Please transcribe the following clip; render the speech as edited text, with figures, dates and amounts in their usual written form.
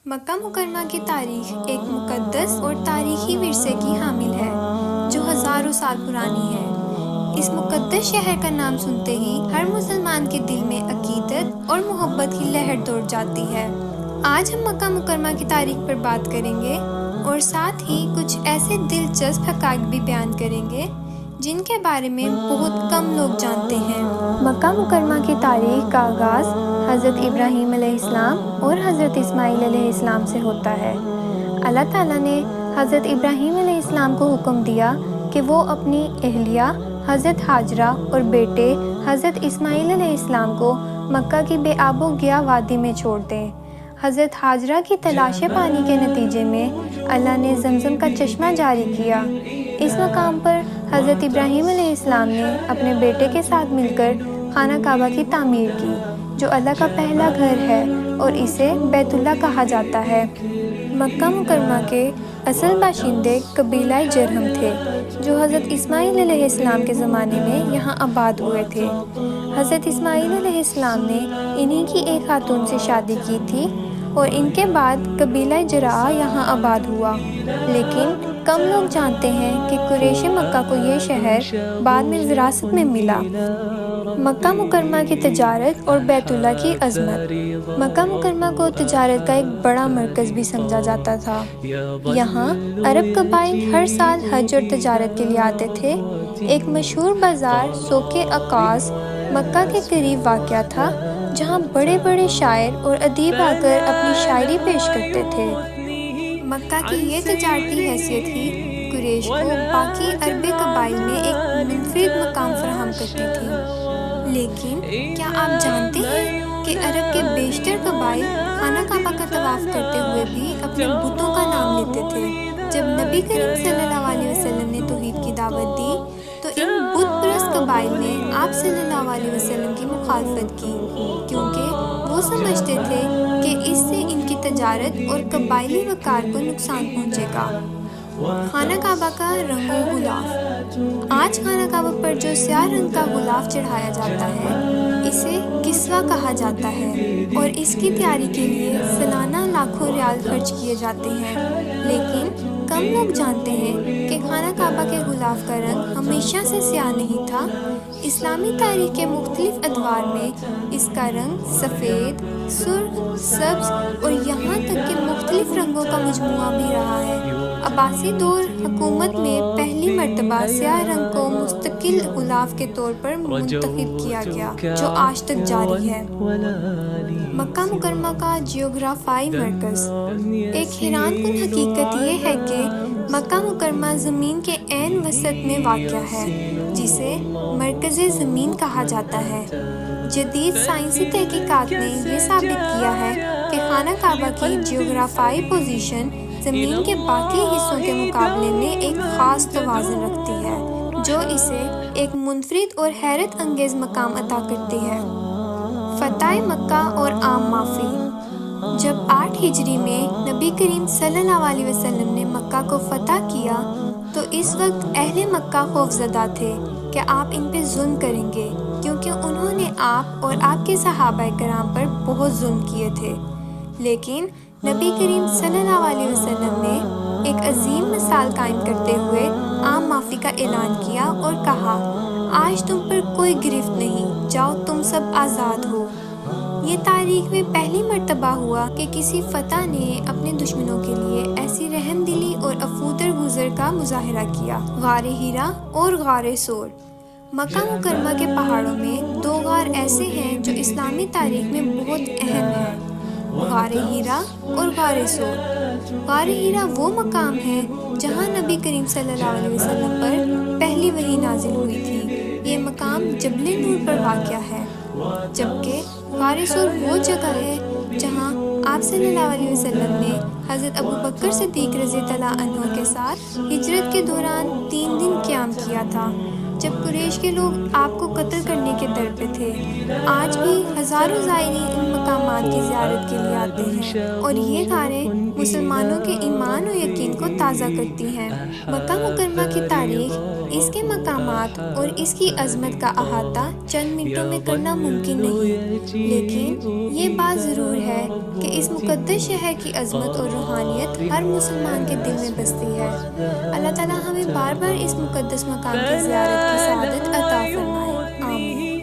مکہ مکرمہ کی تاریخ ایک مقدس اور تاریخی ورثے کی حامل ہے جو ہزاروں سال پرانی ہے۔ اس مقدس شہر کا نام سنتے ہی ہر مسلمان کے دل میں عقیدت اور محبت کی لہر دوڑ جاتی ہے۔ آج ہم مکہ مکرمہ کی تاریخ پر بات کریں گے اور ساتھ ہی کچھ ایسے دلچسپ حقائق بھی بیان کریں گے جن کے بارے میں بہت کم لوگ جانتے ہیں۔ مکہ مکرمہ کی تاریخ کا آغاز حضرت ابراہیم علیہ السلام اور حضرت اسماعیل علیہ السلام سے ہوتا ہے۔ اللہ تعالیٰ نے حضرت ابراہیم علیہ السلام کو حکم دیا کہ وہ اپنی اہلیہ حضرت ہاجرہ اور بیٹے حضرت اسماعیل علیہ السلام کو مکہ کی بے آب و گیا وادی میں چھوڑ دیں۔ حضرت ہاجرہ کی تلاش پانی کے نتیجے میں اللہ نے زمزم کا چشمہ جاری کیا۔ اس مقام پر حضرت ابراہیم علیہ السلام نے اپنے بیٹے کے ساتھ مل کر خانہ کعبہ کی تعمیر کی، جو اللہ کا پہلا گھر ہے اور اسے بیت اللہ کہا جاتا ہے۔ مکہ مکرمہ کے اصل باشندے قبیلہ جرہم تھے، جو حضرت اسماعیل علیہ السلام کے زمانے میں یہاں آباد ہوئے تھے۔ حضرت اسماعیل علیہ السلام نے انہی کی ایک خاتون سے شادی کی تھی اور ان کے بعد قبیلہ جرہ یہاں آباد ہوا، لیکن کم لوگ جانتے ہیں کہ قریش مکہ کو یہ شہر بعد میں وراثت میں ملا۔ مکہ مکرمہ کی تجارت اور بیت اللہ کی عظمت۔ مکہ مکرمہ کو تجارت کا ایک بڑا مرکز بھی سمجھا جاتا تھا۔ یہاں عرب قبائل ہر سال حج اور تجارت کے لیے آتے تھے۔ ایک مشہور بازار سوق عکاظ مکہ کے قریب واقع تھا، جہاں بڑے بڑے شاعر اور ادیب آ کر اپنی شاعری پیش کرتے تھے۔ مکہ کی یہ تجارتی حیثیت ہی قریش کو باقی عرب قبائل میں ایک منفرد مقام فراہم کرتی تھی۔ لیکن کیا آپ جانتے ہیں کہ عرب کے بیشتر قبائل خانہ کعبہ کا طواف کرتے ہوئے بھی اپنے بتوں کا نام لیتے تھے؟ جب نبی کریم صلی اللہ علیہ وسلم نے توحید کی دعوت دی تو ان بت پرست قبائل نے آپ صلی اللہ علیہ وسلم کی مخالفت کی، کیونکہ وہ سمجھتے تھے کہ اس سے ان کی تجارت اور قبائلی وقار کو نقصان پہنچے گا۔ خانہ کعبہ کا رنگ و غلاف۔ آج خانہ کعبہ پر جو سیاہ رنگ کا غلاف چڑھایا جاتا ہے اسے کسوہ کہا جاتا ہے، اور اس کی تیاری کے لیے سالانہ لاکھوں ریال خرچ کیے جاتے ہیں۔ لیکن کم لوگ جانتے ہیں کہ خانہ کعبہ کے غلاف کا رنگ ہمیشہ سے سیاہ نہیں تھا۔ اسلامی تاریخ کے مختلف ادوار میں اس کا رنگ سفید، سرخ، سبز اور یہاں تک کہ مختلف رنگوں کا مجموعہ بھی رہا ہے۔ عباسی دور حکومت میں پہلی مرتبہ سیاہ رنگ کو مستقل غلاف کے طور پر منتخب کیا گیا، جو آج تک جاری ہے۔ مکہ مکرمہ کا جغرافیائی مرکز۔ ایک حیران کن حقیقت یہ ہے کہ مکہ مکرمہ زمین کے عین وسط میں واقع ہے، جسے مرکز زمین کہا جاتا ہے۔ جدید سائنسی تحقیقات نے یہ ثابت کیا ہے کہ خانہ کعبہ کی جغرافیائی پوزیشن زمین کے باقی حصوں کے مقابلے میں ایک خاص توازن رکھتی ہے، جو اسے ایک منفرد اور حیرت انگیز مقام عطا کرتی ہے۔ فتح مکہ اور عام معافی۔ جب 8 ہجری میں نبی کریم صلی اللہ علیہ وسلم نے مکہ کو فتح کیا تو اس وقت اہل مکہ خوفزدہ تھے کہ آپ ان پہ ظلم کریں گے، کیونکہ انہوں نے آپ اور آپ کے صحابہ کرام پر بہت ظلم کیے تھے۔ لیکن نبی کریم صلی اللہ علیہ وسلم نے ایک عظیم مثال قائم کرتے ہوئے عام معافی کا اعلان کیا اور کہا، آج تم پر کوئی گرفت نہیں، جاؤ تم سب آزاد ہو۔ یہ تاریخ میں پہلی مرتبہ ہوا کہ کسی فتح نے اپنے دشمنوں کے لیے ایسی رحم دلی اور عفو درگزر کا مظاہرہ کیا۔ غار ہیرا اور غار ثور۔ مکہ مکرمہ کے پہاڑوں میں 2 غار ایسے ہیں جو اسلامی تاریخ میں بہت اہم ہیں، غار ہیرا اور غار ثور۔ غار ہیرا وہ مقام ہے جہاں نبی کریم صلی اللہ علیہ وسلم پر پہلی وحی نازل ہوئی تھی۔ یہ مقام جبل نور پر واقع ہے، جبکہ غار ثور وہ جگہ ہے جہاں آپ صلی اللہ علیہ وسلم نے حضرت ابو بکر صدیق رضی اللہ عنہ کے ساتھ ہجرت کے دوران 3 دن قیام کیا تھا، جب قریش کے لوگ آپ کو قتل کرنے کے در پہ تھے۔ آج بھی ہزاروں زائرین ان مقامات کی زیارت کے لیے آتے ہیں، اور یہ غاریں مسلمانوں کے ایمان و یقین کو تازہ کرتی ہیں۔ مکہ مکرمہ کی تاریخ، اس کے مقامات اور اس کی عظمت کا احاطہ چند منٹوں میں کرنا ممکن نہیں، لیکن یہ بات ضرور ہے کہ اس مقدس شہر کی عظمت اور روحانیت ہر مسلمان کے دل میں بستی ہے۔ اللہ تعالیٰ ہمیں بار بار اس مقدس مقام کی زیارت کی سعادت عطا فرمائے، آمین۔